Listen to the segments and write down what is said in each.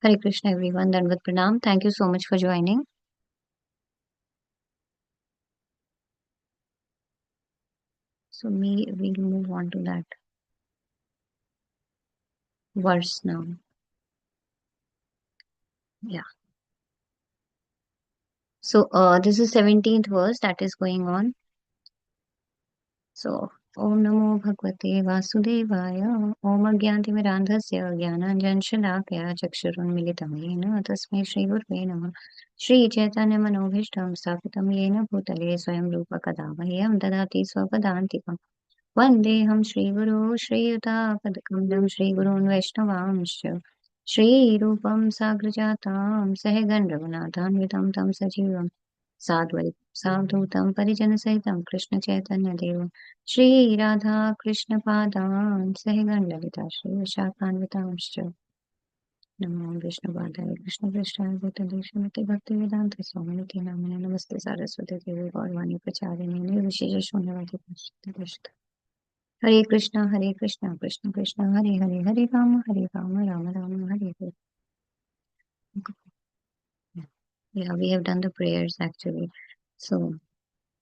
Hare Krishna, everyone. Dandavat Pranam. Thank you so much for joining. So, we'll move on to that verse now. Yeah. So, this is 17th verse that is going on. So, Om Namo Bhagavate Vasudevaya. Om Agyantimirandhasya Jnananjanshalakhya Chakshurunmilitam Yena Tasmai Shri Gurve Namah. Shri Chaitanya Manobhishtam Sthapitam Yena Bhutale Swayam Rupa Kadavayam Dadati Swapadantikam. वन्देऽहं श्रीगुरो श्रीयुतापदकमलं श्रीगुरून् वैष्णवांश्च श्रीरूपं साग्रजातां सहगणरघुनाथान्वितं तं सजीवं साधूतं परिजनसहितं कृष्णचैतन्यदेवं श्रीराधाकृष्णपादान् सहगणललिता श्रीविशाखान्वितांश्च नमो विष्णुपादाय कृष्णपृष्ठाय भूतले श्रीमते भक्तिवेदान्तस्वामिनिति नामिने नमस्ते सारस्वती देवी गौरवाणी प्रचारिणे निर्विशेषशून्यवादी पश्चित् Hare Krishna, Krishna Krishna, Hare Hare, Hare Rama, Rama Rama, Hare Hare. Yeah, we have done the prayers actually. So,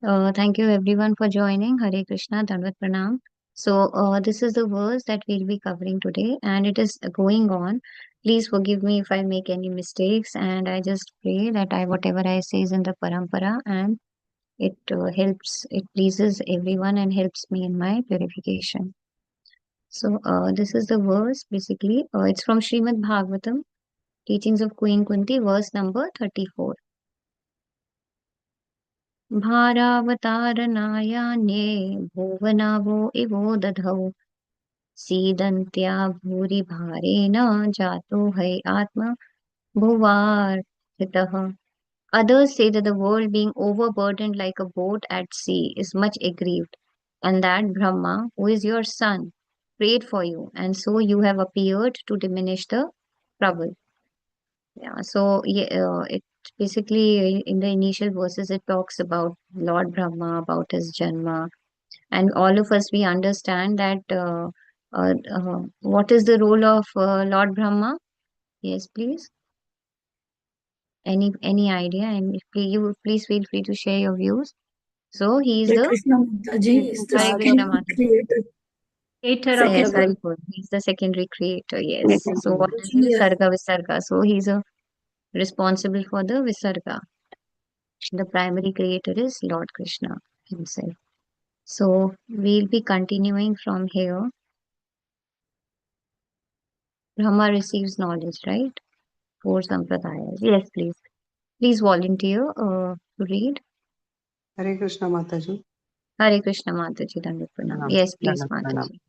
thank you everyone for joining. Hare Krishna, Dandavat Pranam. So, this is the verse that we'll be covering today, and it is going on. Please forgive me if I make any mistakes, and I just pray that whatever I say is in the parampara, and it it pleases everyone and helps me in my purification. So, this is the verse basically. It's from Srimad Bhagavatam, Teachings of Queen Kunti, verse number 34. भारावतारणायान्ये भुवनावो इवो दधौ सीदन्त्या भूरि भारेण जातो है आत्मा भुवार्थितः. Others say that the world being overburdened like a boat at sea is much aggrieved, and that Brahma, who is your son, prayed for you, and so you have appeared to diminish the trouble. Yeah, so it basically in the initial verses it talks about Lord Brahma, about his Janma, and all of us we understand that what is the role of Lord Brahma? Yes, please. Any idea? And if you please feel free to share your views. So he is Hare the Krishna Mataji is the Hare Krishna second Mata. creator. Creator of Yes, the very world. good. He's the secondary creator. Yes. So what is the Yes. Sarga Visarga? So he's a responsible for the Visarga. The primary creator is Lord Krishna himself. So we'll be continuing from here. Brahma receives knowledge, right? Four sampradayas. Yes, please. Please volunteer to read. Hare Krishna Mataji. Hare Krishna Mataji, Dandavat Pranam. Yes, please, Mataji.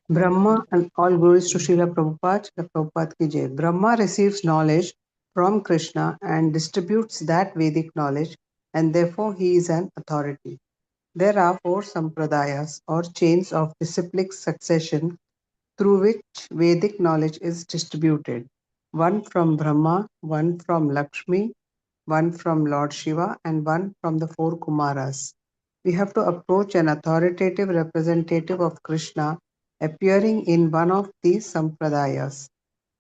Brahma, and all glories to Srila Prabhupada, the Prabhupada ki jai. Brahma receives knowledge from Krishna and distributes that Vedic knowledge, and therefore he is an authority. There are four sampradayas or chains of disciplic succession through which Vedic knowledge is distributed. One from Brahma, one from Lakshmi, one from Lord Shiva, and one from the four Kumaras. We have to approach an authoritative representative of Krishna appearing in one of these sampradayas,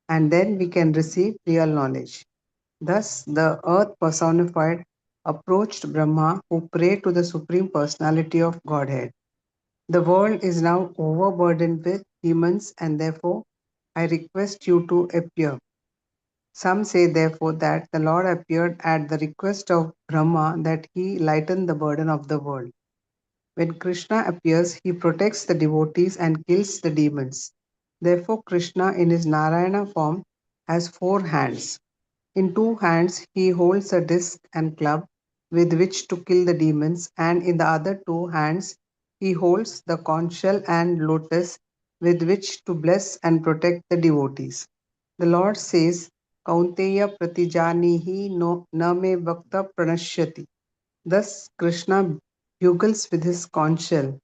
and then we can receive real knowledge. Thus, the earth personified approached Brahma, who prayed to the Supreme Personality of Godhead. The world is now overburdened with demons, and therefore I request you to appear. Some say, therefore, that the Lord appeared at the request of Brahma that he lighten the burden of the world. When Krishna appears, he protects the devotees and kills the demons. Therefore, Krishna in his Narayana form has four hands. In two hands, he holds a disc and club with which to kill the demons, and in the other two hands, he holds the conch shell and lotus with which to bless and protect the devotees. The Lord says, Kaunteya pratijanihi no na me bhakta pranashyati. Thus, Krishna bugles with his conch shell,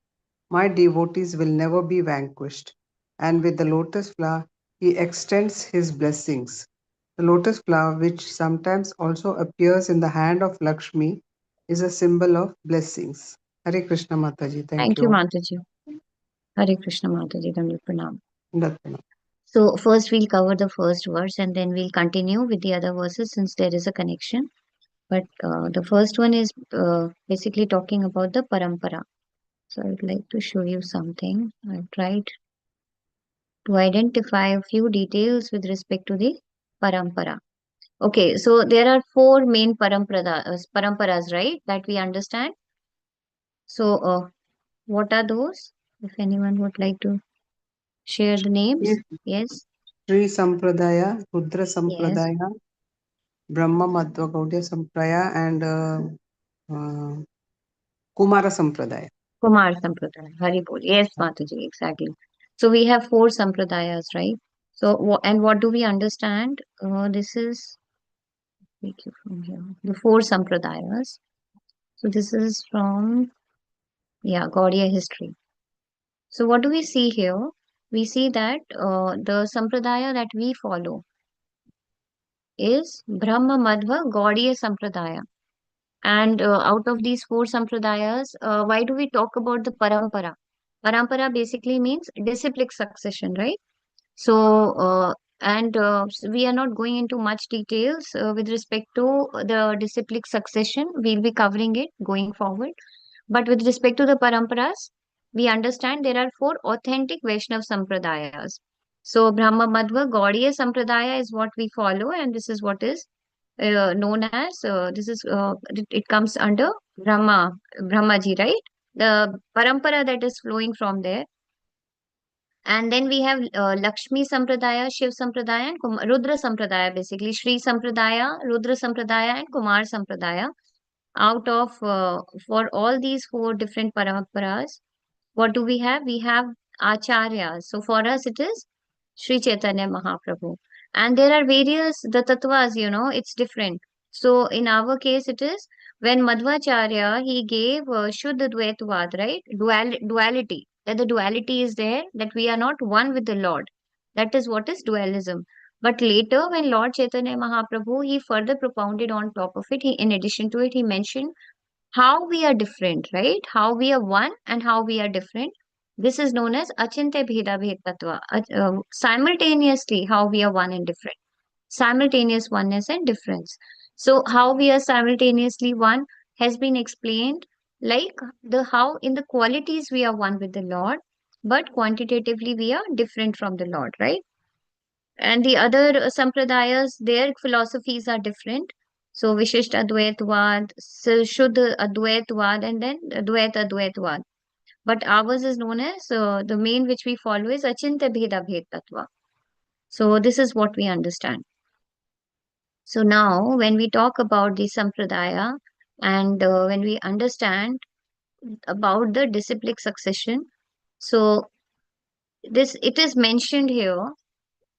my devotees will never be vanquished. And with the lotus flower, he extends his blessings. The lotus flower, which sometimes also appears in the hand of Lakshmi, is a symbol of blessings. Hare Krishna Mataji. Thank Thank you, you. Mataji. Hare Krishna Mataji, Dandavat Pranam. Datana. So first we'll cover the first verse and then we'll continue with the other verses since there is a connection. But the first one is basically talking about the parampara. So I would like to show you something. I've tried to identify a few details with respect to the parampara. Okay, so there are four main paramparas, right, that we understand. So what are those? If anyone would like to share the names. Yes. Yes, Sri Sampradaya, Rudra yes. Sampradaya, Brahma Madhva Gaudiya Sampradaya, and uh, Kumara Sampradaya. Kumar Sampradaya, Haribol. Yes, Mataji, exactly. So we have four sampradayas, right? So, and what do we understand? This is, take you from here, the four sampradayas. So this is from, yeah, Gaudiya history. So what do we see here? We see that the sampradaya that we follow is Brahma Madhva Gaudiya Sampradaya. And out of these four sampradayas, why do we talk about the parampara? Parampara basically means disciplic succession, right? So, we are not going into much details with respect to the disciplic succession. We'll be covering it going forward. But with respect to the paramparas, we understand there are four authentic Vaishnav sampradayas. So, Brahma Madhva Gaudiya Sampradaya is what we follow, and this is what is known as it comes under Brahmaji, right? The parampara that is flowing from there. And then we have Lakshmi Sampradaya, Shiv Sampradaya, and Rudra Sampradaya, basically Shri Sampradaya, Rudra Sampradaya, and Kumar Sampradaya. Out of for all these four different paramparas, what do we have? We have acharyas. So for us, it is Sri Chaitanya Mahaprabhu. And there are various, the tattvas, it's different. So in our case, it is when Madhvacharya, he gave Shuddha Dvaitvad, right? Duality. That the duality is there, that we are not one with the Lord. That is what is dualism. But later, when Lord Chaitanya Mahaprabhu, he further propounded on top of it, in addition to it, he mentioned how we are different, right? How we are one and how we are different. This is known as Achintya Bheda Bhed Tattva. Simultaneously, how we are one and different. Simultaneous oneness and difference. So, how we are simultaneously one has been explained like the how in the qualities we are one with the Lord, but quantitatively we are different from the Lord, right? And the other sampradayas, their philosophies are different. So Vishishta Advaitwad, Shuddha Advaitwad, and then Advaita Advaitwad. But ours is known as the main which we follow is Achintya Bheda Bhed Tattva. So this is what we understand. So now when we talk about the sampradaya and when we understand about the disciplic succession, so this it is mentioned here.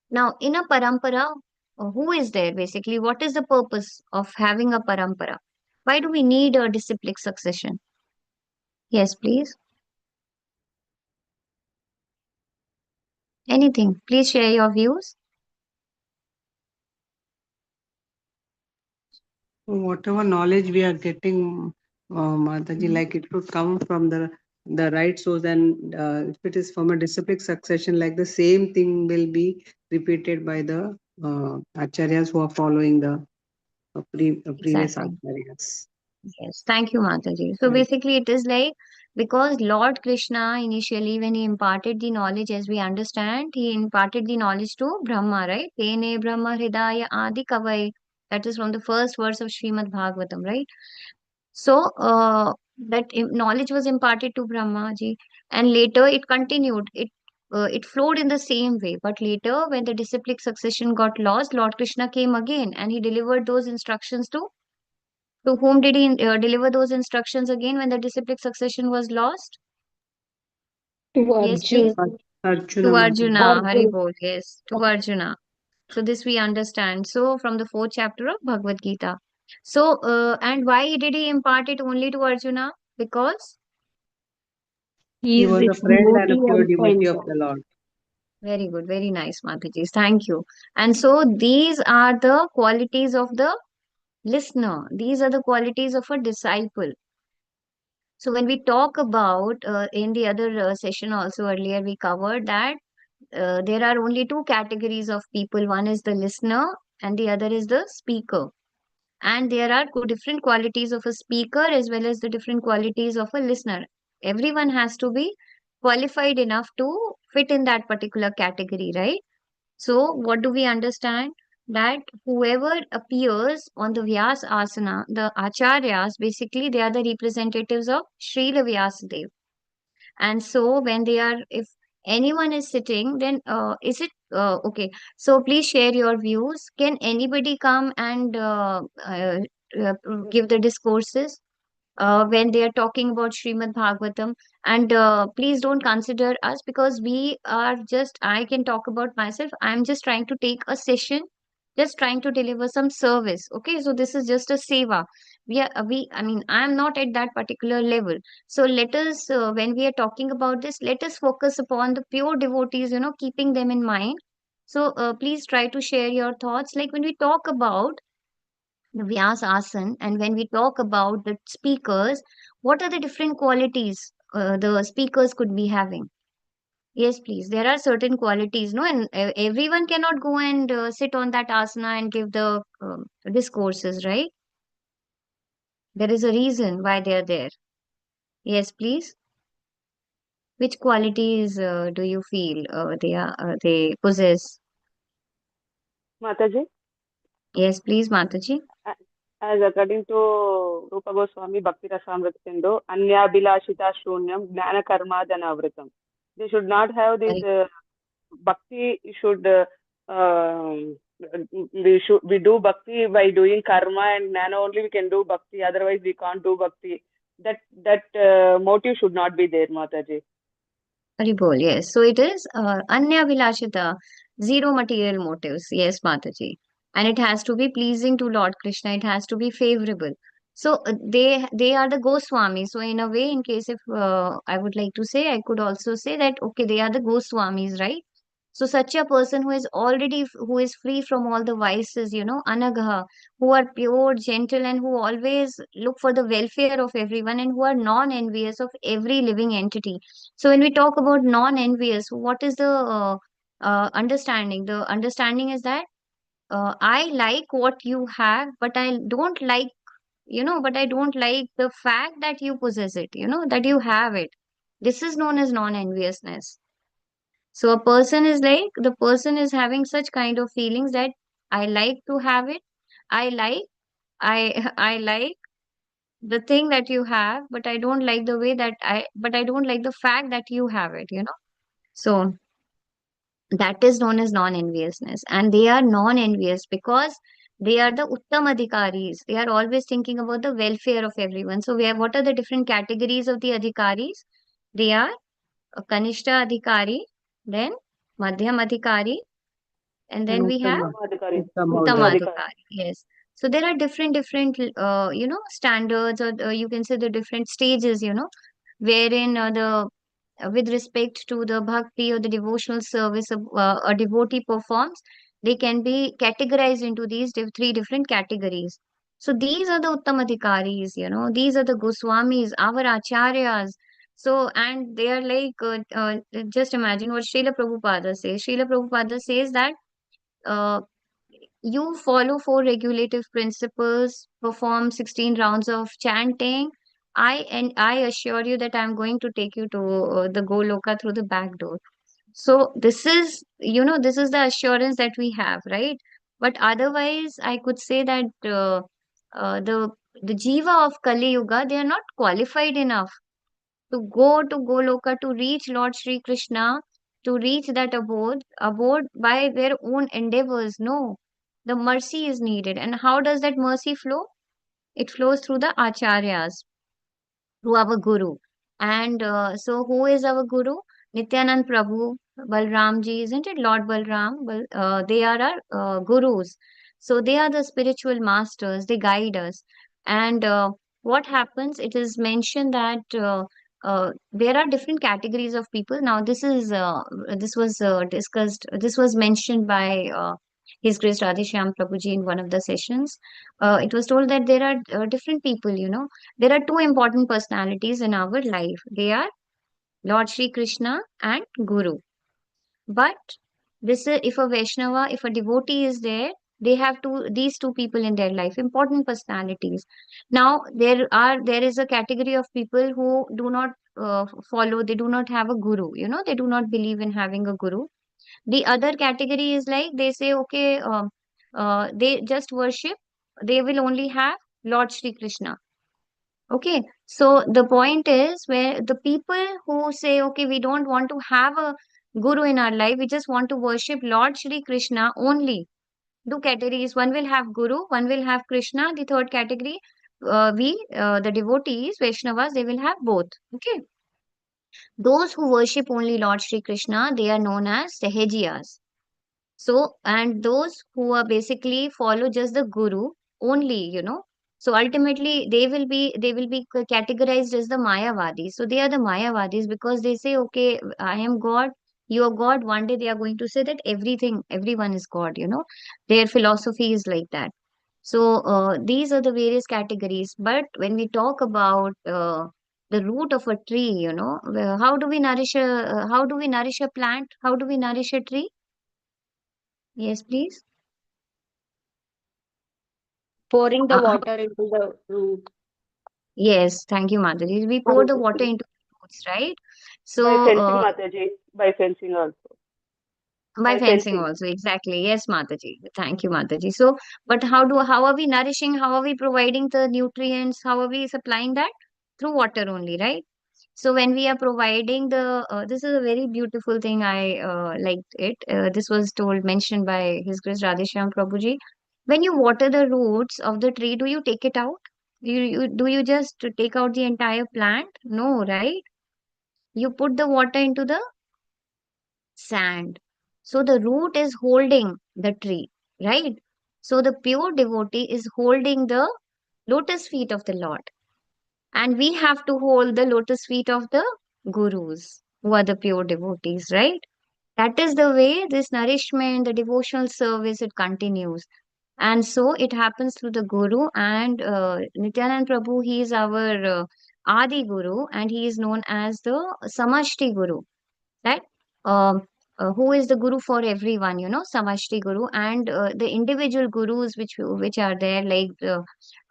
Now, in a parampara, who is there basically? What is the purpose of having a parampara? Why do we need a disciplic succession? Yes, please. Anything. Please share your views. Whatever knowledge we are getting, Mataji, like it should come from the right source, and if it is from a disciplic succession, like the same thing will be repeated by the acharyas who are following the previous Exactly. acharyas. Yes. Thank you, Mataji. So Right. basically, it is like because Lord Krishna initially, when he imparted the knowledge, as we understand, he imparted the knowledge to Brahma, right? Tene Brahma Hridaya Adi Kavai. That is from the first verse of Srimad Bhagavatam, right? So knowledge was imparted to Brahmaji, and later it continued. It flowed in the same way. But later, when the disciplic succession got lost, Lord Krishna came again, and he delivered those instructions to whom did he deliver those instructions again when the disciplic succession was lost? To Yes, please. Arjun. Arjuna To Mataji. Arjuna, Hari Arjun. Bol. Yes, to Arjuna. So this we understand. So from the fourth chapter of Bhagavad Gita. So and why did he impart it only to Arjuna? Because He He is was the a friend and a devotee pure and devotee friend. of the Lord. very good, very nice, Mataji. Thank you. And so these are the qualities of the listener. These are the qualities of a disciple. So when we talk about in the other session also earlier we covered that there are only two categories of people. One is the listener, and the other is the speaker. And there are different qualities of a speaker as well as the different qualities of a listener. Everyone has to be qualified enough to fit in that particular category, right? So, what do we understand? That whoever appears on the Vyas asana, the acharyas, basically they are the representatives of Srila Vyasadeva. And so, when they are, if anyone is sitting, then is it okay? So, please share your views. Can anybody come and uh, give the discourses? When they are talking about Srimad Bhagavatam. And please don't consider us, because we are just, I can talk about myself. I'm just trying to take a session, just trying to deliver some service. Okay, so this is just a seva. I mean, I'm not at that particular level. So let us, when we are talking about this, let us focus upon the pure devotees, keeping them in mind. So please try to share your thoughts. Like when we talk about the Vyas Asan, and when we talk about the speakers, what are the different qualities the speakers could be having? Yes, please. There are certain qualities, no, and everyone cannot go and sit on that asana and give the discourses, right? There is a reason why they are there. Yes, please. Which qualities do you feel they possess? Mataji, Yes, please, Mataji. as according to Rupa Goswami Bhakti Rasamrita Sindhu, Anyabhilashita Shunyam Gnana Karma Dhanavritam. They should not have this Correct. bhakti. Should we do bhakti by doing karma and gnana only we can do bhakti. Otherwise we can't do bhakti. That motive should not be there, Mataji. Haribol, yes. So it is Anya Vilashita, zero material motives. Yes, Mataji. And it has to be pleasing to Lord Krishna. It has to be favorable. So they are the Goswamis. So in a way, in case if I would like to say, I could also say that okay, they are the Goswamis, right? So such a person who is already who is free from all the vices, anagha, who are pure, gentle, and who always look for the welfare of everyone, and who are non-envious of every living entity. So when we talk about non-envious, what is the understanding? The understanding is that I like what you have, but I don't like, but I don't like the fact that you possess it, that you have it. This is known as non-enviousness. So a person is like, the person is having such kind of feelings that I like to have it. I like, I like the thing that you have, but I don't like the way that but I don't like the fact that you have it. So that is known as non-enviousness. And they are non-envious because they are the Uttam Adhikaris. They are always thinking about the welfare of everyone. So we have, what are the different categories of the Adhikaris? They are a Kanishta Adhikari, then Madhyam Adhikari, and And then we have Uttamadhikari. Uttamadhikari. Uttamadhikari. Yes. So there are different, standards, or you can say the different stages, wherein the with respect to the bhakti or the devotional service a devotee performs, they can be categorized into these three different categories. So these are the Uttamadhikaris, these are the Goswamis, our acharyas. So, and they are like, just imagine what Srila Prabhupada says. Srila Prabhupada says that uh, you follow four regulative principles, perform 16 rounds of chanting. I assure you that I'm going to take you to the Goloka through the back door. So this is the assurance that we have, right? But otherwise, I could say that uh, the the jiva of Kali Yuga, they are not qualified enough to go to Goloka, to reach Lord Sri Krishna, to reach that abode by their own endeavors. No, the mercy is needed. And how does that mercy flow? It flows through the acharyas, through our guru. And so, who is our guru? Nityanand Prabhu, Balram ji, isn't it? Lord Balram, they are our gurus. So, they are the spiritual masters, they guide us. And what happens? It is mentioned that there are different categories of people. Now, this was discussed, this was mentioned by His Grace Radheshyam Prabhuji in one of the sessions. It was told that there are different people, there are two important personalities in our life. They are Lord Sri Krishna and Guru. But this is, if a Vaishnava, if a devotee is there, they have these two people in their life, important personalities. Now there is a category of people who do not follow, they do not have a guru, they do not believe in having a guru. The other category is like they say, okay, they just worship, they will only have Lord Shri Krishna. Okay, so the point is where the people who say, okay, we don't want to have a guru in our life, we just want to worship Lord Shri Krishna only. Two categories, one will have guru, one will have Krishna. The third category, the devotees, Vaishnavas, they will have both. Okay, those who worship only Lord Shri Krishna, they are known as Sahajiyas. So, and those who are basically follow just the guru only, So ultimately, they will be categorized as the Mayavadis. So they are the Mayavadis because they say, okay, I am God, you are God. One day they are going to say that everyone is God. Their philosophy is like that. So these are the various categories. But when we talk about the root of a tree, how do we nourish a plant? How do we nourish a tree? Yes, please. Pouring the Uh, water into the root. yes, thank you, Madhuri. We pour the water into the roots, right? By So, fencing, Mataji. By fencing also. by By fencing fencing. also, exactly. Yes, Mataji. Thank you, Mataji. So, but how are we nourishing? How are we providing the nutrients? How are we supplying that? Through water only, right? So when we are providing this is a very beautiful thing. I liked it. This was mentioned by His Grace Radheshyam Prabhuji. When you water the roots of the tree, do you take it out? Do you just take out the entire plant? No, right? You put the water into the sand. So the root is holding the tree, right? So the pure devotee is holding the lotus feet of the Lord. And we have to hold the lotus feet of the gurus, who are the pure devotees, right? That is the way this nourishment, the devotional service, it continues. And so it happens through the guru. And Nityanand Prabhu, he is our Adi Guru, and he is known as the Samashti Guru, right? Um, who is the guru for everyone, Samashti Guru, and the individual gurus which are there, like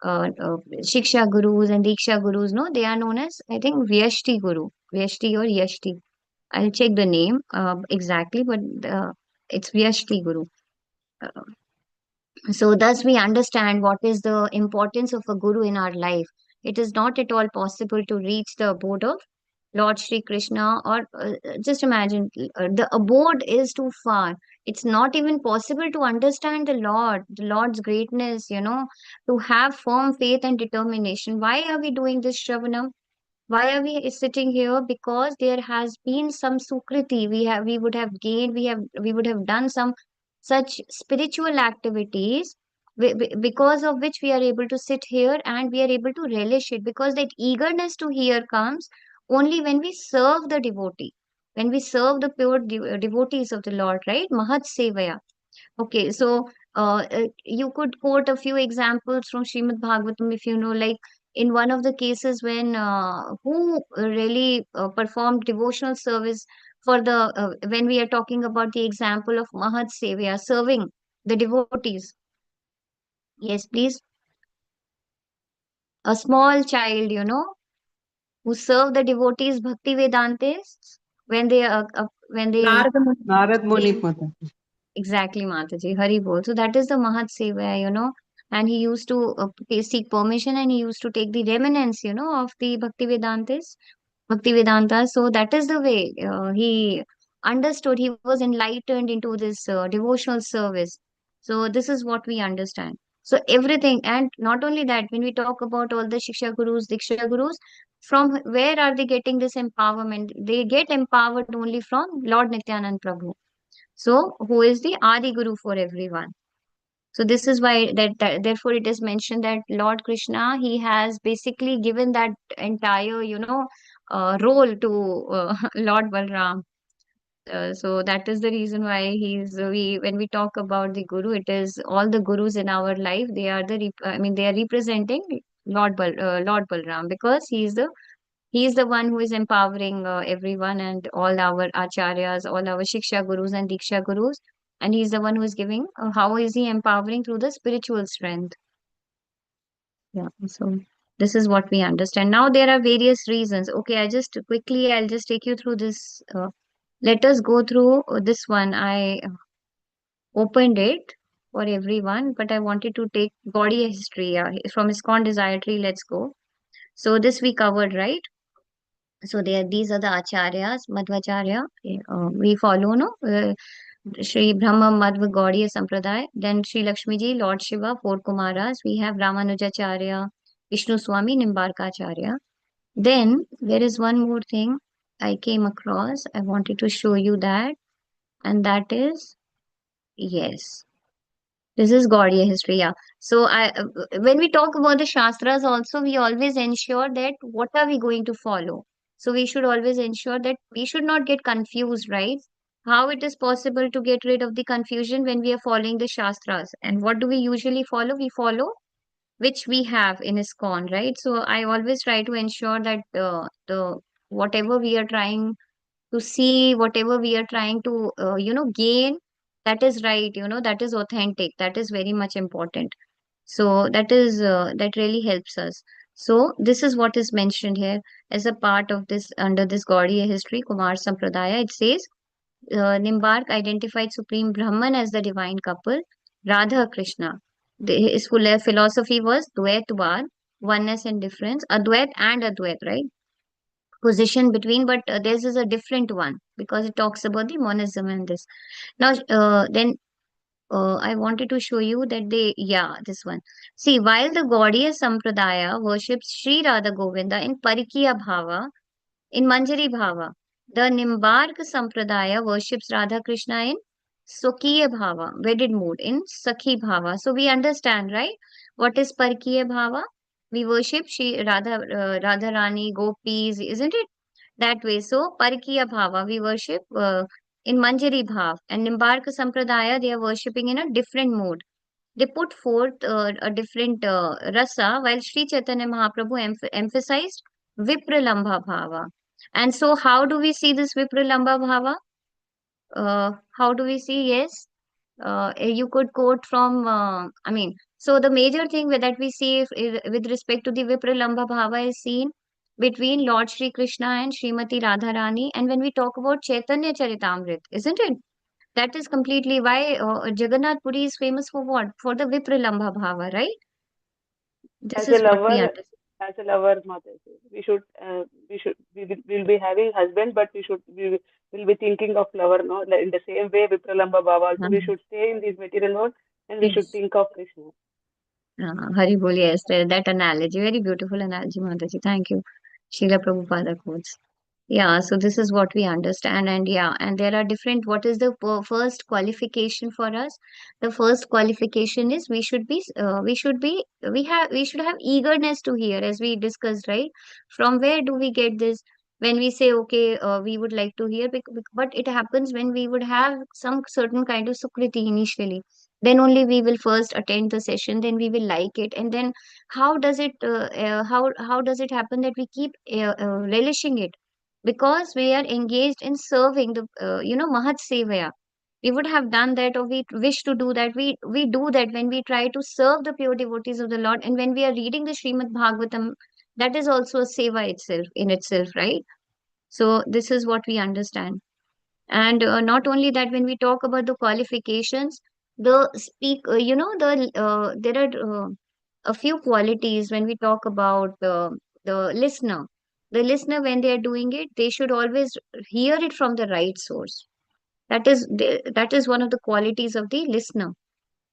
Shiksha Gurus and Diksha Gurus, no, they are known as, I think, Vyashti Guru, Vyashti or Yashti. I'll check the name exactly, but it's Vyashti Guru. Uh, so, thus, we understand what is the importance of a guru in our life. It is not at all possible to reach the abode of Lord Shri Krishna, or just imagine the abode is too far. It's not even possible to understand the Lord's greatness, to have firm faith and determination. Why are we doing this, Shravanam? Why are we sitting here? Because there has been some sukriti we would have gained, we would have done some such spiritual activities, because of which we are able to sit here and we are able to relish it, because that eagerness to hear comes only when we serve the devotee, when we serve the pure devotees of the Lord, right? Mahat sevaya. Okay, so you could quote a few examples from Srimad Bhagavatam, if you know, like in one of the cases when who really performed devotional service for the when we are talking about the example of Mahat Sevya, serving the devotees. Yes, please. A small child, who serve the devotees, Bhakti Vedantists, when they Narada Muni. Narad Muni came. Mata. Exactly, Mataji. Hari bol. So that is the Mahat Seva, and he used to seek permission, and he used to take the remnants, of the Bhakti Vedanta. So that is the way he understood. He was enlightened into this devotional service. So this is what we understand. So everything, and not only that, when we talk about all the Shiksha Gurus, Diksha Gurus, from where are they getting this empowerment? They get empowered only from Lord Nityanand Prabhu. So, who is the Adi Guru for everyone? So, this is why therefore it is mentioned that Lord Krishna, he has basically given that entire, role to Lord Balram. So that is the reason why when we talk about the Guru, it is all the Gurus in our life. They are they are representing Lord Balram, because he is the He is the one who is empowering everyone and all our acharyas, all our shiksha gurus and diksha gurus. And he's the one who is giving, how is he empowering through the spiritual strength? Yeah. So this is what we understand. Now there are various reasons. Okay, I'll just take you through this. Let us go through this one. I opened it for everyone, but I wanted to take body history. Yeah, from ISKCON Desire Tree, let's go. So this we covered, right? So these are the acharyas, Madhvacharya. We follow, no? Sri Brahma Madhva Gaudiya Sampradaya. Then Sri Lakshmi Ji, Lord Shiva, four Kumaras. We have Ramanujacharya, Vishnu Swami, Nimbarkacharya. Then there is one more thing I came across. I wanted to show you that, and that is, yes. This is Gaudiya history, yeah. So when we talk about the Shastras also, we always ensure that what are we going to follow. So we should always ensure that we should not get confused, right? How it is possible to get rid of the confusion when we are following the Shastras. And what do we usually follow? We follow which we have in ISKCON, right? So I always try to ensure that the whatever we are trying to see, whatever we are trying to gain, that is right, that is authentic, that is very much important. So that really helps us. So this is what is mentioned here as a part of this, under this Gaudiya history, Kumar Sampradaya. It says Nimbark identified Supreme Brahman as the divine couple, Radha Krishna. His full philosophy was Dvaitvad, oneness and difference, Advait and Advait, right? Position between, but this is a different one because it talks about the monism and this. Now, then I wanted to show you that yeah, this one. See, while the Gaudiya Sampradaya worships Sri Radha Govinda in Parikiya Bhava, in Manjari Bhava, the Nimbark Sampradaya worships Radha Krishna in Sukhiya Bhava, wedded mood, in Sakhi Bhava. So we understand, right? What is Parikiya Bhava? We worship Radha Rani, gopis, isn't it? That way. So, Parikiya Bhava, we worship in Manjari Bhav, and Nimbarka Sampradaya, they are worshipping in a different mode. They put forth a different rasa, while Sri Chaitanya Mahaprabhu emphasized Vipralambha Bhava. And so, how do we see this Vipralambha Bhava? How do we see? Yes, you could quote from, so the major thing that we see with respect to the Vipralambha Bhava is seen between Lord Shri Krishna and Srimati Radharani. And when we talk about Chaitanya Charitamrit, isn't it? That is completely why Jagannath Puri is famous for what? For the Vipralambha Bhava, right? This As a is what we lover, understand. Mataji, we'll be having husband, but will be thinking of lover, no? Like in the same way, Vipralamba Baba also, we should stay in this material world and we should Yes. think of Krishna. Hari Bol, yes, that analogy, very beautiful analogy, Mataji. Thank you. Srila Prabhupada quotes. Yeah, so this is what we understand, and yeah, and there are different. What is the first qualification for us? The first qualification is we should have eagerness to hear, as we discussed, right? From where do we get this? When we say, okay, we would like to hear, but it happens when we would have some certain kind of sukriti initially. Then only we will first attend the session, then we will like it, and then how does it happen that we keep relishing it? Because we are engaged in serving the Mahat Sevaya. We would have done that, or we wish to do that. We do that when we try to serve the pure devotees of the Lord, and when we are reading the Srimad Bhagavatam, that is also a seva itself, in itself, right? So this is what we understand. And not only that, when we talk about the qualifications, there are a few qualities when we talk about the listener. The listener, when they are doing it, they should always hear it from the right source. That is one of the qualities of the listener.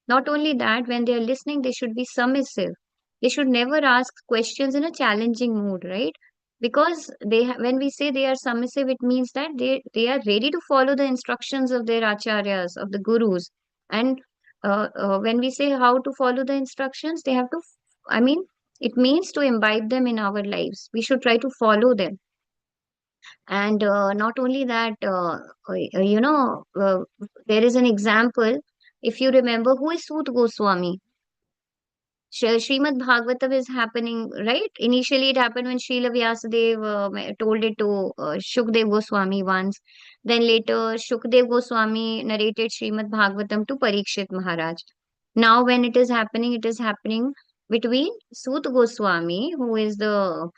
Not only that, when they are listening, they should be submissive. They should never ask questions in a challenging mood, right? Because when we say they are submissive, it means that they are ready to follow the instructions of their acharyas, of the gurus. And when we say how to follow the instructions, they have to, I mean, it means to imbibe them in our lives. We should try to follow them. And not only that, there is an example. If you remember, who is Sut Goswami? Srimad Bhagavatam is happening, right? Initially, it happened when Srila Vyasadeva told it to Shukdev Goswami once. Then later, Shukdev Goswami narrated Srimad Bhagavatam to Parikshit Maharaj. Now, when it is happening between Sut Goswami, who is the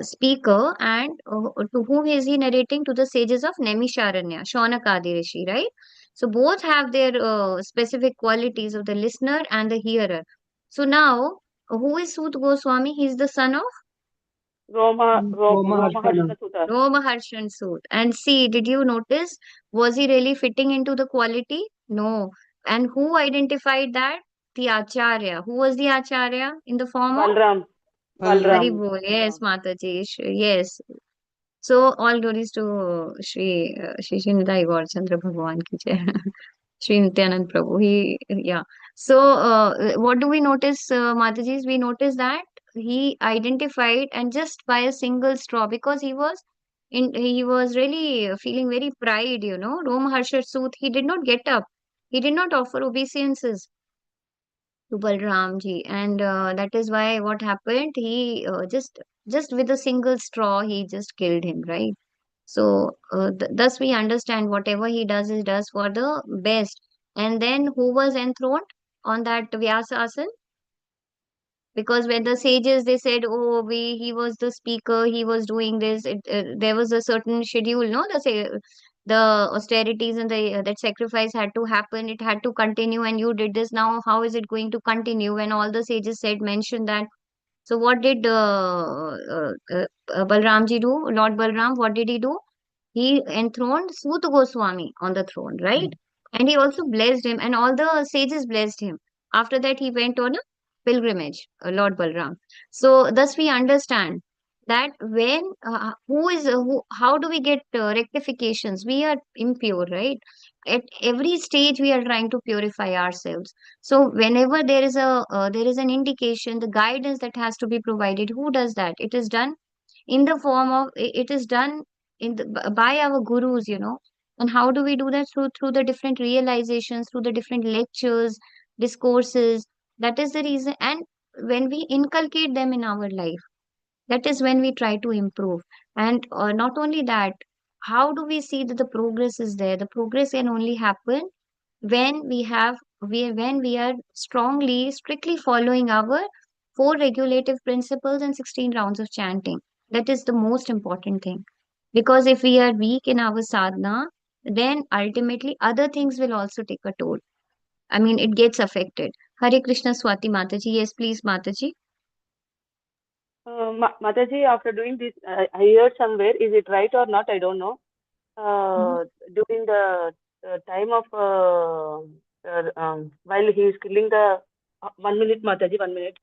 speaker, and to whom is he narrating? To the sages of Naimisharanya, Shaunakadi Rishi, right? So, both have their specific qualities of the listener and the hearer. So now, who is Sut Goswami? He's the son of Roma Romaharshana. Harshana Sutta. Romaharshan Sut. And see, did you notice? Was he really fitting into the quality? No. And who identified that? The Acharya. Who was the Acharya in the form of? Balram. Balram. Balram. Haribol. Yes, Mataji. Yes. So all glories to Shri Nidai Gaur Chandra Bhagwan ki jai. Shri Nityanand Prabhu. Yeah. So, what do we notice, Mataji? We notice that he identified and just by a single straw because he was really feeling very pride, Rom Harsha Sooth. He did not get up. He did not offer obeisances to Balram ji, and that is why what happened. He just with a single straw, he just killed him, right? So, thus we understand whatever he does for the best. And then who was enthroned on that Vyasa? Because when the sages they said, oh, he was the speaker, he was doing this. There was a certain schedule, no, the austerities and the that sacrifice had to happen. It had to continue, and you did this. Now, how is it going to continue when all the sages said mentioned that? So, what did Balramji do? Lord Balram, what did he do? He enthroned Sut Goswami on the throne, right? And he also blessed him, and all the sages blessed him. After that, he went on a pilgrimage, Lord Balram. So, thus we understand that when how do we get rectifications? We are impure, right? At every stage, we are trying to purify ourselves. So, whenever there is an indication, the guidance that has to be provided, who does that? It is done in the form of it is done by our gurus, and how do we do that? Through the different realizations, through the different lectures, discourses. That is the reason. And when we inculcate them in our life, that is when we try to improve. And not only that, how do we see that the progress is there? The progress can only happen when when we are strictly following our four regulative principles and 16 rounds of chanting. That is the most important thing. Because if we are weak in our sadhana, then ultimately other things will also take a toll. I mean, it gets affected. Hare Krishna Swati Mataji. Yes, please, Mataji. Mataji, after doing this, I heard somewhere, is it right or not? I don't know. Mhm. During the time of while he is killing the 1 minute, Mataji, 1 minute.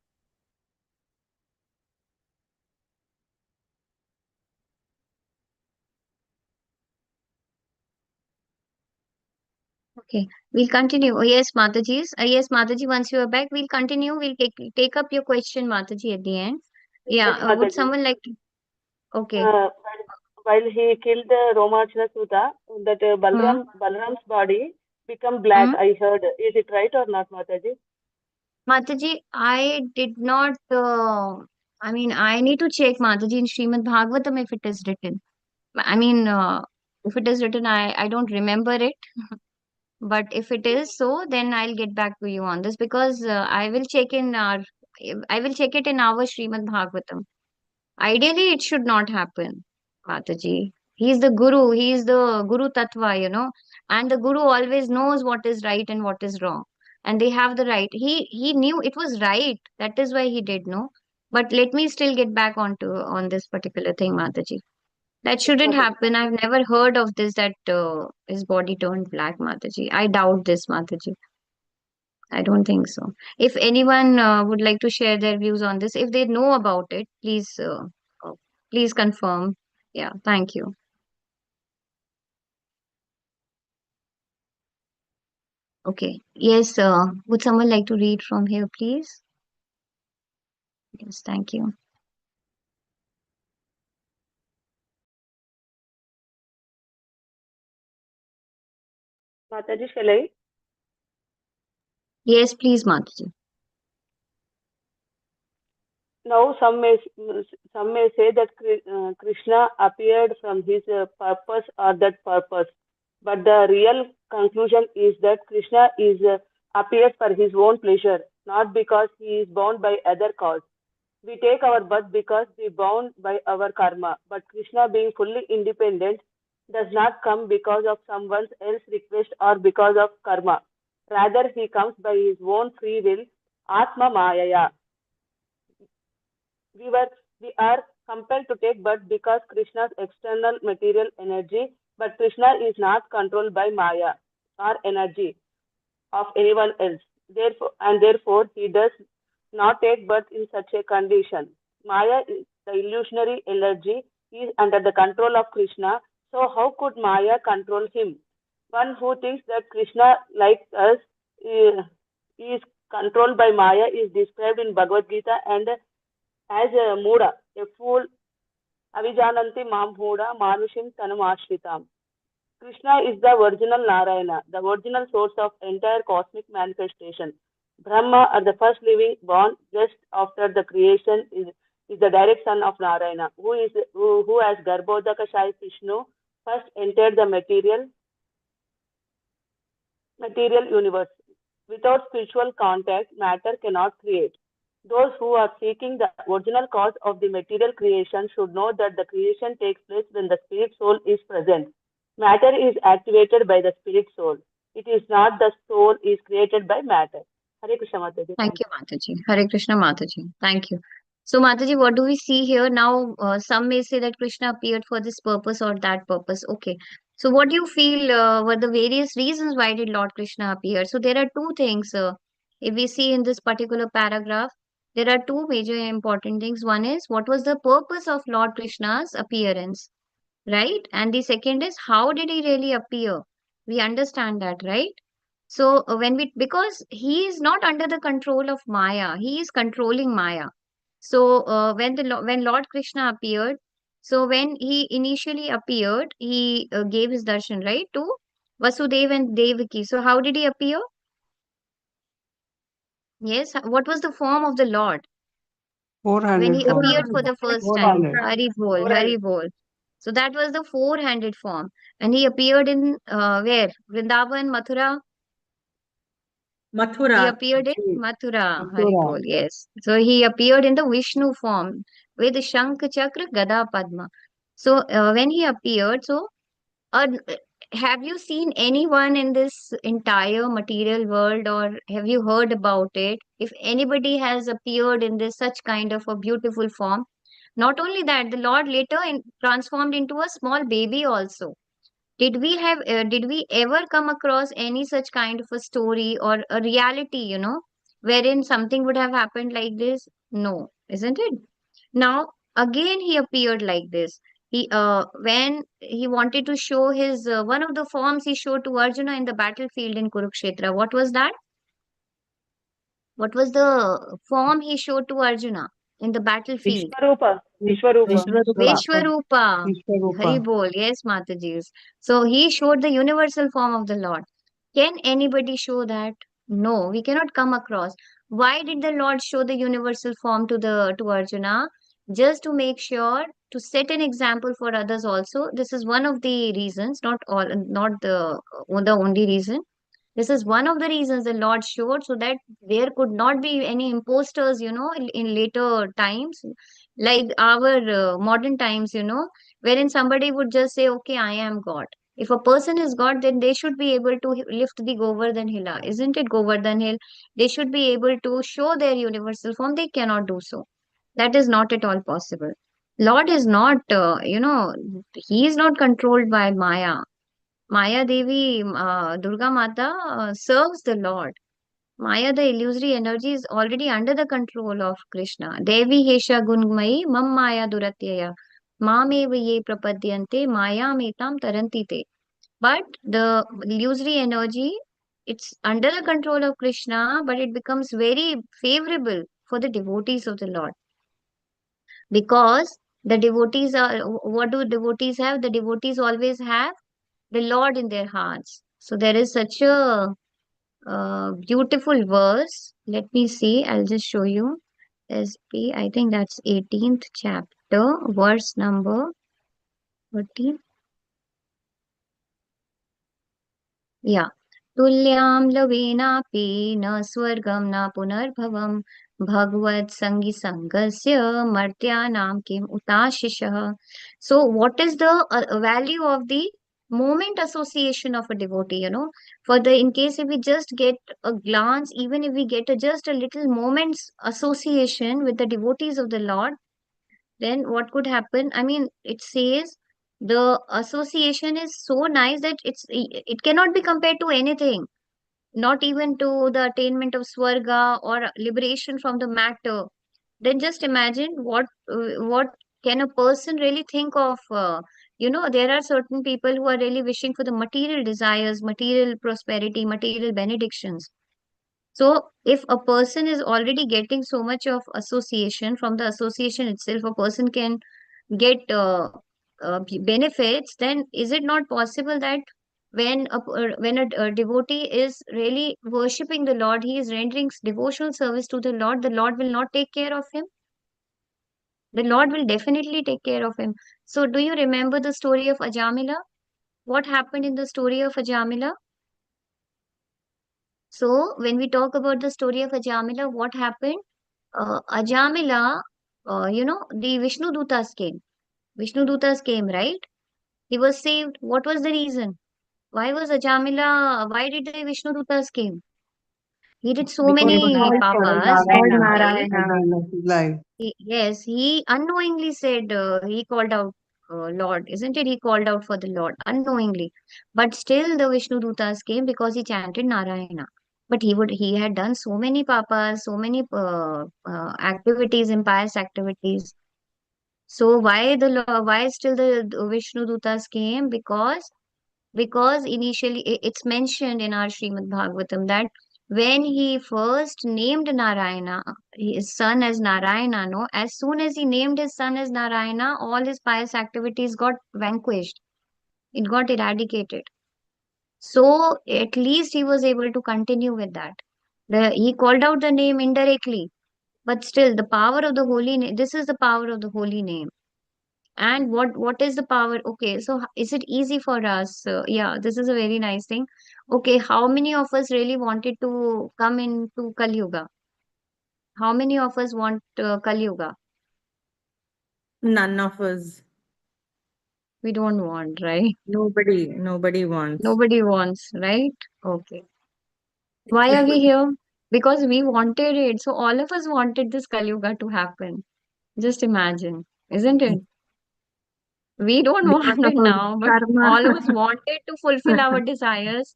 Okay, we'll continue. Oh, yes, Mataji. Yes, Mataji, once you are back, we'll continue. We'll take up your question, Mataji, at the end. Yeah, Yes, would Mataji. someone like to? Okay. While he killed the Romachana Sutta, that Hmm. Balram's body become black. Hmm. I heard. Is it right or not, Mataji? Mataji, I did not. I mean, I need to check Mataji in Srimad Bhagavatam if it is written. I mean, if it is written, I don't remember it. But if it is so, then I'll get back to you on this because I will check it in our Srimad Bhagavatam. Ideally, it should not happen, Mataji. He is the Guru. He is the Guru Tattva, and the Guru always knows what is right and what is wrong. And they have the right. He knew it was right. That is why he did, no? But let me still get back on this particular thing, Mataji. That Yes, shouldn't Mataji. happen. I've never heard of this that his body turned black, Mataji. I doubt this, Mataji. I don't think so. If anyone would like to share their views on this, if they know about it, uh, please confirm. Yeah, thank you. Okay. Yes, would someone like to read from here, please? Yes, thank you. Mataji, shall I? Yes, please, Mataji. Now, some may say that Krishna appeared from his purpose or that purpose, but the real conclusion is that Krishna is appeared for his own pleasure, not because he is bound by other cause. We take our birth because we bound by our karma, but Krishna, being fully independent, does not come because of someone else's request or because of karma. Rather, he comes by his own free will, Atma Mayaya. We were we are compelled to take birth because Krishna's external material energy, but Krishna is not controlled by Maya or energy of anyone else. Therefore, he does not take birth in such a condition. Maya, the illusionary energy, is under the control of Krishna. So, how could Maya control him? One who thinks that Krishna, like us, is controlled by Maya is described in Bhagavad Gita and as a Muda, a fool, Avijananti Mam Muda, Manushim Tanam Ashritam. Krishna is the original Narayana, the original source of entire cosmic manifestation. Brahma, or the first living born just after the creation, is the direct son of Narayana, who as Garbhodaka Shai Vishnu first entered the material universe. Without spiritual contact, matter cannot create. Those who are seeking the original cause of the material creation should know that the creation takes place when the spirit soul is present. Matter is activated by the spirit soul. It is not the soul is created by matter. Hare Krishna Mataji. Thank Thank you, Mataji. Hare Krishna, Mataji. Thank you. So, Mataji, what do we see here now? Some may say that Krishna appeared for this purpose or that purpose. Okay. So, what do you feel were the various reasons why did Lord Krishna appear? So, there are two things. If we see in this particular paragraph, there are two major important things. One is what was the purpose of Lord Krishna's appearance, right? And the second is how did he really appear? We understand that, right? So when we because he is not under the control of Maya, he is controlling Maya. So when Lord Krishna appeared, so when he initially appeared, he gave his darshan right to Vasudev and Devaki. So how did he appear? Yes, what was the form of the Lord when 400 he form. appeared for the first time? 400. Hari Bol, you. Hari Bol. So that was the four-handed form, and he appeared in where? Vrindavan, Mathura. He Mathura. appeared in Actually, Mathura, Mathura. Haribol, yes. So he appeared in the Vishnu form with Shankh Chakra Gada Padma. So when he appeared, so uh, have you seen anyone in this entire material world or have you heard about it? If anybody has appeared in this such kind of a beautiful form, not only that, the Lord later transformed into a small baby also. Did we ever come across any such kind of a story or a reality, wherein something would have happened like this? No, isn't it? Now, again, he appeared like this. When he wanted to show his, one of the forms he showed to Arjuna in the battlefield in Kurukshetra. What was that? What was the form he showed to Arjuna in the battlefield? Vishwarupa. Vishwarupa. Vishwarupa. Vishwarupa. Hari Vishwarupa. bol, yes, Mataji. So he showed the universal form of the Lord. Can anybody show that? No, we cannot come across. Why did the Lord show the universal form to Arjuna? Just to make sure to set an example for others also. This is one of the reasons, not the only reason. This is one of the reasons the Lord showed so that there could not be any imposters, in later times, like our modern times, wherein somebody would just say, okay, I am God. If a person is God, then they should be able to lift the Govardhan Hill, isn't it? Govardhan Hill. They should be able to show their universal form. They cannot do so. That is not at all possible. Lord is not, he is not controlled by Maya. Maya Devi, Durga Mata serves the Lord. Maya, the illusory energy, is already under the control of Krishna. Devi Hesha Gunmayi Mam Maya Duratyaya Mameva Ye Prapadyante Maya Metam Tarantite. But the illusory energy, it's under the control of Krishna, but it becomes very favorable for the devotees of the Lord because the devotees are what do devotees have? The devotees always have the Lord in their hearts. So there is such a beautiful verse. Let me see. I'll just show you. SP, I think that's 18th chapter, verse number 13. Yeah. तुल्यां लवेनापि न स्वर्गं न पुनर्भवं भगवत् संगी संगस्य मर्त्यानां किम उताशिषः. So what is the value of the moment association of a devotee, for the in case if we just get a glance, even if we get just a little moment's association with the devotees of the Lord, then what could happen? I mean, it says the association is so nice that it cannot be compared to anything, not even to the attainment of swarga or liberation from the matter. Then just imagine what can a person really think of. There are certain people who are really wishing for the material desires, material prosperity, material benedictions. So if a person is already getting so much of association, from the association itself a person can get benefits, then is it not possible that when a devotee is really worshipping the Lord, he is rendering devotional service to the Lord will not take care of him? The Lord will definitely take care of him. So do you remember the story of Ajamila? What happened in the story of Ajamila? So when we talk about the story of Ajamila, what happened? Ajamila, the Vishnu Dutas came. Vishnu Dutas came, right? He was saved. What was the reason? Why did the Vishnu Dutas came? He did so Because They were many called called for papas, called Narayana right? as Narayana. well as his life. Yes, he unknowingly said, he called out Lord, isn't it? He called out for the Lord unknowingly. But still the Vishnu Dutas came because he chanted Narayana. But he had done so many papas, so many activities, impious activities. So why still the Vishnu Dutas came? Because initially it's mentioned in our Srimad Bhagavatam that when he first named Narayana, his son as Narayana, no, as soon as he named his son as Narayana, all his pious activities got vanquished. It got eradicated. So at least he was able to continue with that. He called out the name indirectly, but still the power of the holy name. This is the power of the holy name. And what is the power? Okay, so is it easy for us? Yeah, this is a very nice thing. Okay, how many of us really wanted to come into Kali Yuga? How many of us want Kali Yuga? None of us. We don't want, right? Nobody wants. Nobody wants, right? Okay. Why are we here? Because we wanted it. So all of us wanted this Kali Yuga to happen. Just imagine, isn't it? We don't Because want of it our now, but karma. all of us wanted to fulfill our desires.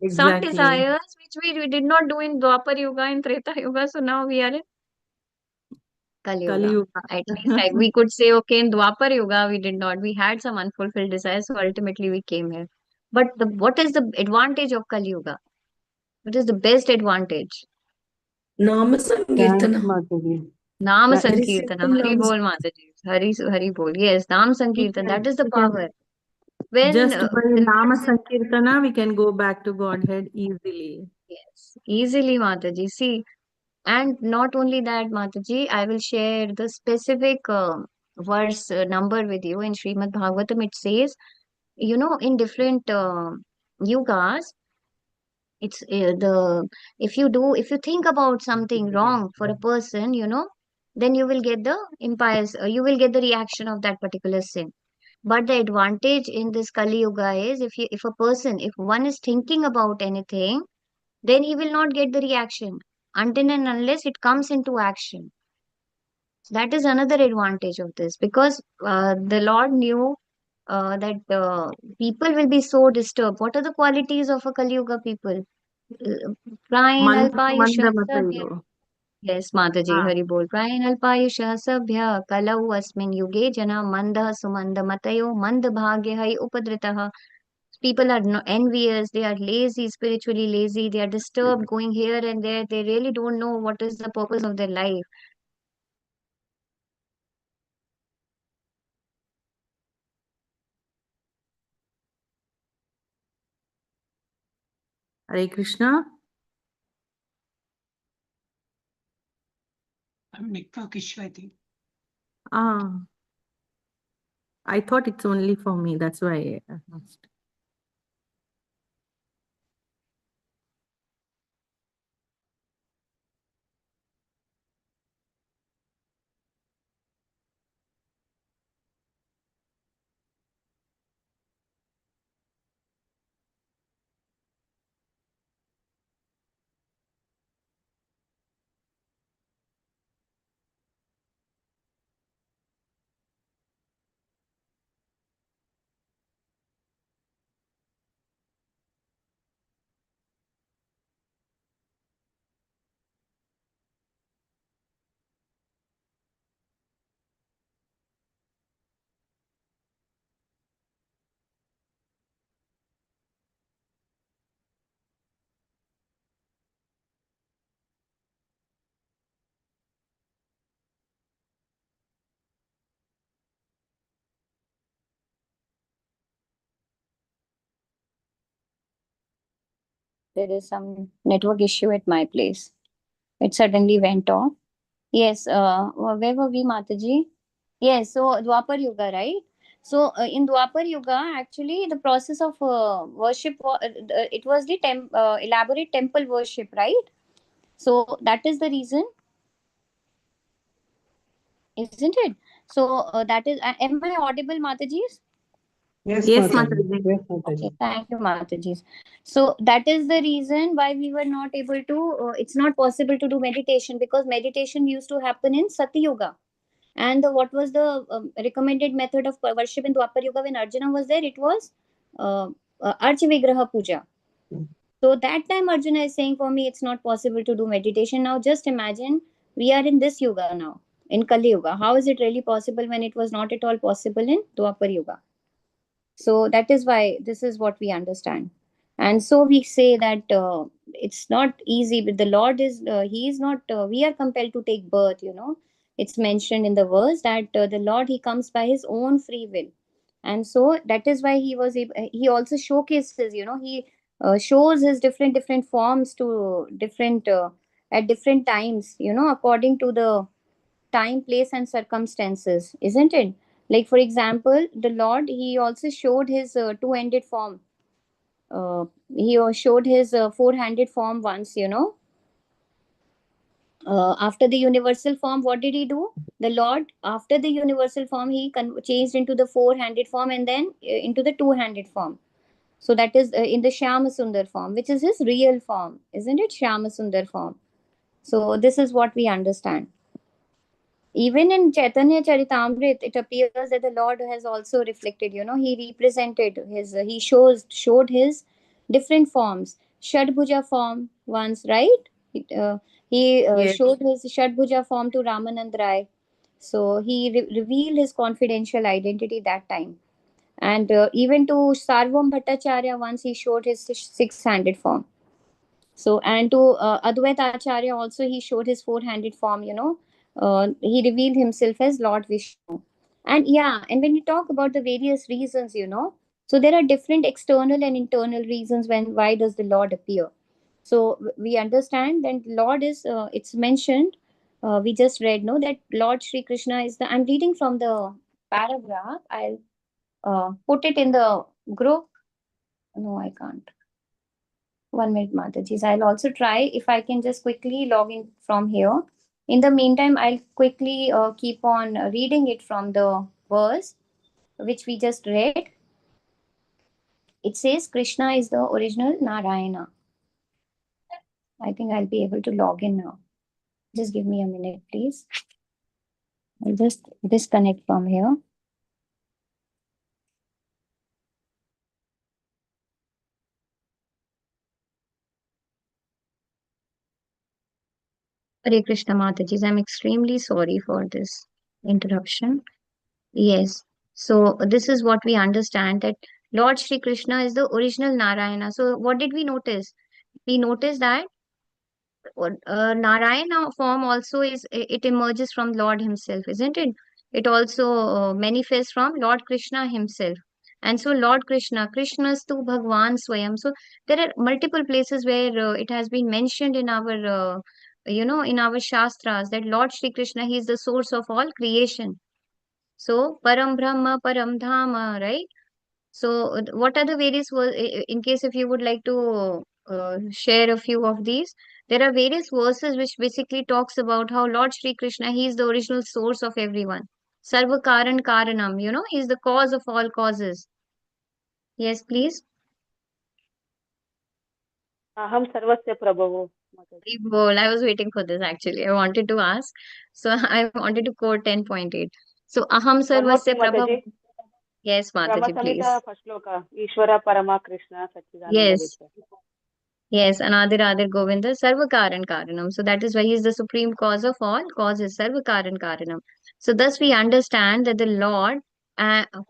Some Exactly. desires which we did not do in Dwapar Yuga and Treta Yuga, so now we are in Kali Kali Yuga. Yuga. At least we could say, okay, in Dwapar Yuga we did not. We had some unfulfilled desires, so ultimately we came here. But what is the advantage of Kali Yuga? What is the best advantage? नाम Thanks, संकीर्तनम. Mataji. Nam That Very Sankirtana, simple Hari नाम Bol संकीर्तन. Mataji, Hari Bol. Yes, Nam Sankirtan, that is the We power. can When just by the Lord Nama said, Sankirtana, we can go back to Godhead easily. yes, easily Mataji. See, and not only that, Mataji, I will share the specific verse number with you in Srimad Bhagavatam. It says, in different yugas, it's if you think about something wrong for a person, then you will get the impious, you will get the reaction of that particular sin. But the advantage in this Kali Yuga is if one is thinking about anything, then he will not get the reaction until and unless it comes into action. That is another advantage of this because the Lord knew that people will be so disturbed. What are the qualities of a Kali Yuga people? Prayin Manda alpayusha sabya. Matayo. Yes, Mataji, Ah, Hari bol. Prayin alpayusha sabya kalau asmin yuge jana manda sumanda matayo manda bhagya hai upadritaha. People are no, envious, they are lazy, spiritually lazy, they are disturbed going here and there, they really don't know what is the purpose of their life. Hare Krishna. network issue, I think. Ah, I thought it's only for me. That's why I asked. There is some network issue at my place. It suddenly went off. Yes, where were we, Mataji? Yes, so Dwapar Yuga, right? So in Dwapar Yuga, actually, the process of worship, it was the elaborate temple worship, right? So that is the reason, isn't it? So that is, am I audible, Mataji? Yes, Yes, Mataji. Mataji. Yes, Okay, Mataji. thank you, Mataji. So that is the reason why we were not able to, it's not possible to do meditation because meditation used to happen in Sati Yuga. And what was the recommended method of worship in Dwapar Yuga when Arjuna was there? It was Arch Vigraha Puja. So that time Arjuna is saying, for me, it's not possible to do meditation. Now just imagine we are in this Yuga now, in Kali Yuga. How is it really possible when it was not at all possible in Dwapar Yuga? So that is why this is what we understand. And so we say that it's not easy, but the Lord is, he is not, we are compelled to take birth, you know. It's mentioned in the verse that the Lord, he comes by his own free will. And so that is why he was able, he also showcases, you know, he shows his different forms to different, at different times, you know, according to the time, place, and circumstances, isn't it? Like, for example, the Lord, he also showed his two-handed form. He showed his four-handed form once, you know. After the universal form, what did he do? The Lord, after the universal form, he changed into the four-handed form and then into the two-handed form. So that is in the Shyama Sundar form, which is his real form, isn't it? Shyama Sundar form. So this is what we understand. Even in Chaitanya Charitamrit, it appears that the Lord has also reflected, you know, he represented his, he showed his different forms. Shadbhuja form once, right? He Yes. showed his Shadbhuja form to Ramanand Rai. So he revealed his confidential identity that time. And even to Sarvam Bhattacharya, once he showed his six-handed form. So, and to Advaita Acharya also, he showed his four-handed form, you know. He revealed himself as Lord Vishnu. And yeah, and when you talk about the various reasons, you know, so there are different external and internal reasons when why does the Lord appear. So we understand that Lord is, it's mentioned, we just read, no, that Lord Shri Krishna is the, I'm reading from the paragraph. I'll put it in the group. No, I can't. 1 minute, Mataji. I'll also try if I can just quickly log in from here. In the meantime, I'll quickly keep on reading it from the verse which we just read. It says Krishna is the original Narayana. I think I'll be able to log in now. Just give me a minute, please. I'll just disconnect from here. Hare Krishna Mataji, I'm extremely sorry for this interruption. Yes. So this is what we understand that Lord Shri Krishna is the original Narayana. So what did we notice? We noticed that Narayana form also is it emerges from Lord Himself, isn't it? It also manifests from Lord Krishna Himself. And so Lord Krishna, Krishna's to Bhagwan Swayam. So there are multiple places where it has been mentioned in our in our Shastras, that Lord Shri Krishna, he is the source of all creation. So, Param Brahma, Param Dhama, right? So, what are the various, in case if you would like to share a few of these, there are various verses which basically talks about how Lord Shri Krishna, he is the original source of everyone. Sarva Karan Karanam, he is the cause of all causes. Yes, please. Aham sarvasya prabhavo. Mataji. Well, I was waiting for this actually. I wanted to ask. So I wanted to quote 10.8. So Aham One more Sarvasya thing, Prabha. Mataji. Yes, Brahma Mataji, Samhita please. first shloka. Ishvara Parama Krishna Sachidananda Yes. Vidya. Yes, Anadir Adir Govinda, Sarvakaran Karanam. So that is why he is the supreme cause of all causes, Sarvakaran Karanam. So thus we understand that the Lord,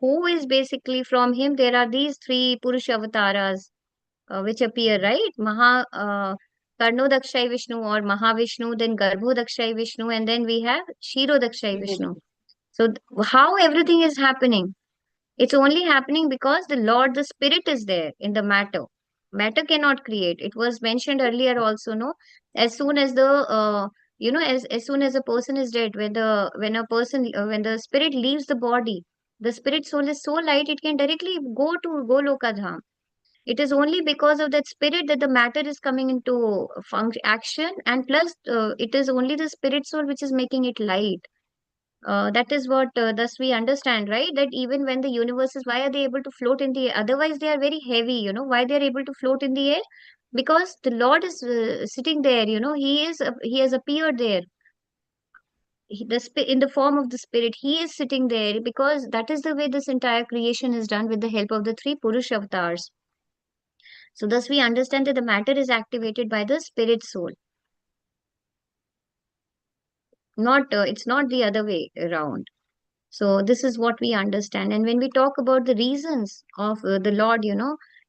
who is basically from him, there are these three Purusha avatars which appear, right? Karnodakshay Vishnu or Mahavishnu, then Garbhodakshay Vishnu, and then we have Shirodakshay Vishnu. So how everything is happening? It's only happening because the Lord, the Spirit is there in the matter. Matter cannot create. It was mentioned earlier also, no? As soon as as soon as a person is dead, when the spirit leaves the body, the spirit soul is so light, it can directly go to Goloka Dham. It is only because of that spirit that the matter is coming into action, and plus, it is only the spirit soul which is making it light. That is what thus we understand, right? That even when the universes, why are they able to float in the air? Otherwise, they are very heavy. Why they are able to float in the air? Because the Lord is sitting there. He has appeared there. In the form of the spirit, he is sitting there because that is the way this entire creation is done with the help of the three Purush avatars. So thus we understand that the matter is activated by the spirit soul. Not it's not the other way around. So this is what we understand. And when we talk about the reasons of the Lord,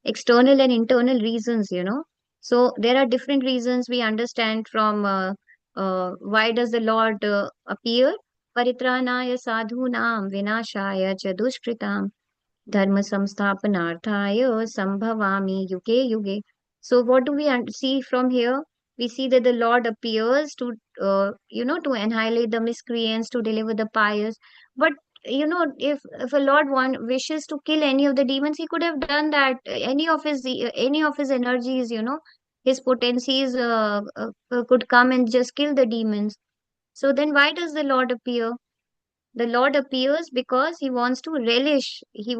external and internal reasons, so there are different reasons we understand from why does the Lord appear? Paritranaya sadhunam vinashaya cha dushkritam dharma samsthapanarthaya sambhavami yuge yuge. So what do we see from here? We see that the Lord appears to, to annihilate the miscreants, to deliver the pious. But if a Lord wishes to kill any of the demons, he could have done that. Any of his energies, his potencies could come and just kill the demons. So then, why does the Lord appear? The Lord appears because he wants to relish his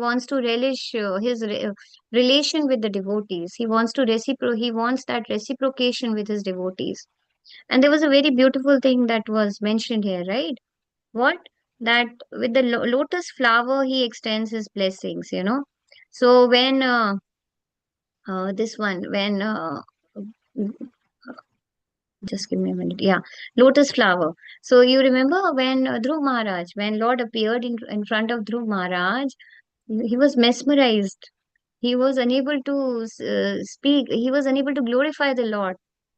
relation with the devotees. He wants that reciprocation with his devotees. And there was a very beautiful thing that was mentioned here, right? What? That with the lotus flower, he extends his blessings, So when this one, when just give me a minute. Yeah, lotus flower. So you remember when Dhruv Maharaj, when Lord appeared in front of Dhruv Maharaj, he was mesmerized. He was unable to speak. He was unable to glorify the Lord.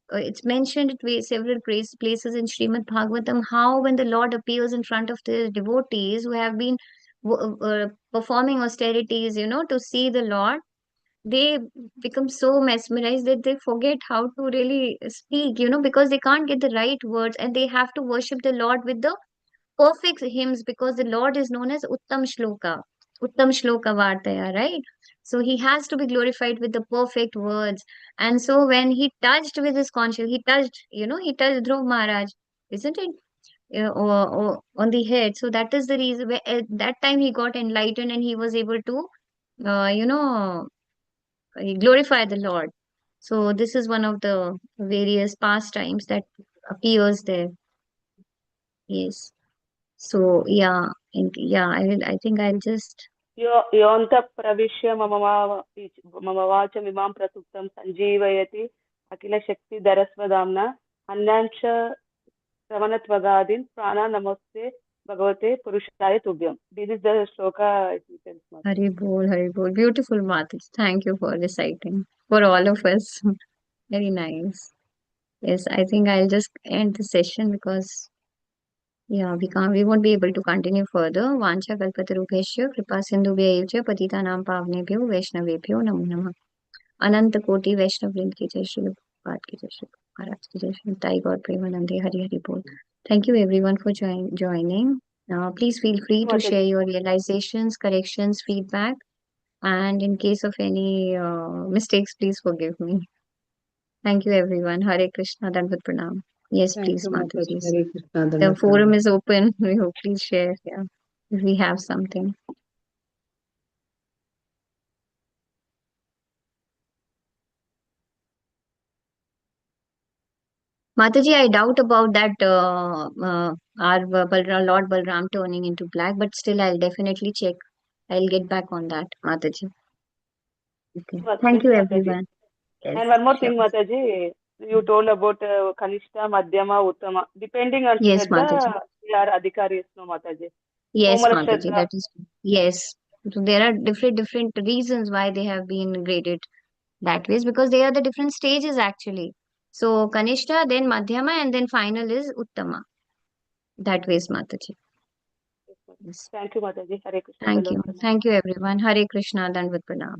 It's mentioned at several places in Srimad Bhagavatam how when the Lord appears in front of the devotees who have been performing austerities, to see the Lord, they become so mesmerized that they forget how to really speak, because they can't get the right words and they have to worship the Lord with the perfect hymns because the Lord is known as Uttam Shloka Vartaya, right? So he has to be glorified with the perfect words. And so when he touched with his conscience, he touched Dhruv Maharaj, isn't it? Or on the head. So that is the reason at that time he got enlightened and he was able to, glorify the Lord. So this is one of the various pastimes that appears there. Yes. So yeah, I think I'll just योऽन्तः प्रविश्य मम वाचमिमां प्रसुप्तं सञ्जीवयति अखिलशक्तिधरस्वधाम्ना अन्यांश श्रवणत्वगादीन् प्राणा नमस्ते भगवते पुरुषाय तुभ्यं. This is the shloka it tells Mataji. Hari Bol, Hari Bol. Beautiful, Matas. Thank you for reciting for all of us. Very nice. Yes, I think I'll just end the session because yeah, we won't be able to continue further. Vancha kalpatarubheshya kripa sindhubhyayavcha patitanam pavnebhyo vaishnavebhyo namo namah. अनंत कोटि वैष्णव वृंद की जय श्री प्रभुपाद की जय Shri Maharaj ki jai, Shri God Premanande, Hari Hari Bol. Thank you everyone for joining. Please feel free to share Mataji. your realizations, corrections, feedback, and in case of any mistakes, please forgive me. Thank you everyone. Hare Krishna, Dandavat Pranam. Yes, Thank please, you, Mataji. Mataji. Hare Krishna, The Dandavat forum Pranam. is open. We hope please share. Yeah, if we have something. Mataji, I doubt about that. Our Lord Balram turning into black, but still, I'll definitely check. I'll get back on that, Mataji. Okay. Thank Yes, you, Mataji. everyone. Yes, And one more sure. thing, Mataji, you told about Kanishta, Madhyama, Uttama. Depending on Yes, Mataji. Shraddha, they are Adhikaris, no Mataji. Yes, Komala Mataji. Shraddha. That is yes. So there are different reasons why they have been graded that ways because they are the different stages actually. So Kanishta, then Madhyama, and then final is Uttama. That ways, Mataji. Yes, Mataji. Yes. Thank you, Mataji. Hare Krishna, Thank Dalvat you. Pranam. Thank you, everyone. Hare Krishna, Dandavat Pranam.